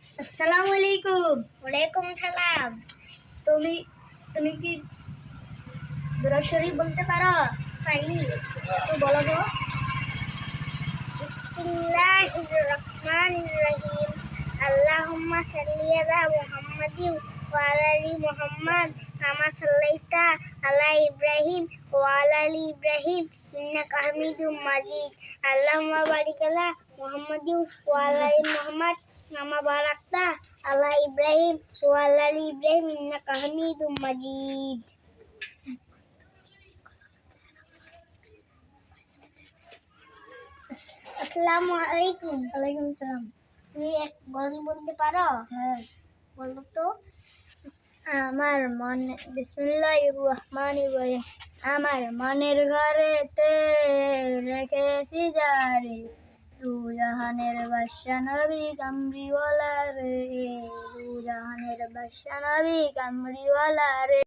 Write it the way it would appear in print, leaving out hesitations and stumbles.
আসসালামু আলাইকুম। ওয়ালাইকুম সালাম। তুমি তুমি কি দুরূদ শরীফ বলতে পারো? পারি। তো বলো তো। বিসমিল্লাহির রহমানির রহিম। আল্লাহুম্মা সাল্লি আলা মুহাম্মাদিন ওয়া আলা আলি মুহাম্মাদ কামা সাল্লাইতা আলা ইব্রাহিম ওয়া আলা আলি ইব্রাহিম ইন্নাকা হামিদুম মাজিদ। আল্লাহুম্মা বারিক আলা মুহাম্মাদিন ওয়া আলা আলি মুহাম্মাদ কামা বারাকতা আলা ইব্রাহিম ওয়া আলা আলি ইব্রাহিম ইন্নাকা হামিদুম মাজিদ। আসসালামু আলাইকুম। ওয়ালাইকুম আসসালাম। তুমি এক গজল বলতে পারো? হ্যাঁ, বলো তো। আমার মনে বিসমিল্লাহির রহমানির রহিম। আমার মনের ঘরেতে রেখেছি যারে, দু জাহানের বাদশা নবী কামরিওয়ালা রে, দু জাহানের বাদশা নবী কামরিওয়ালা রে।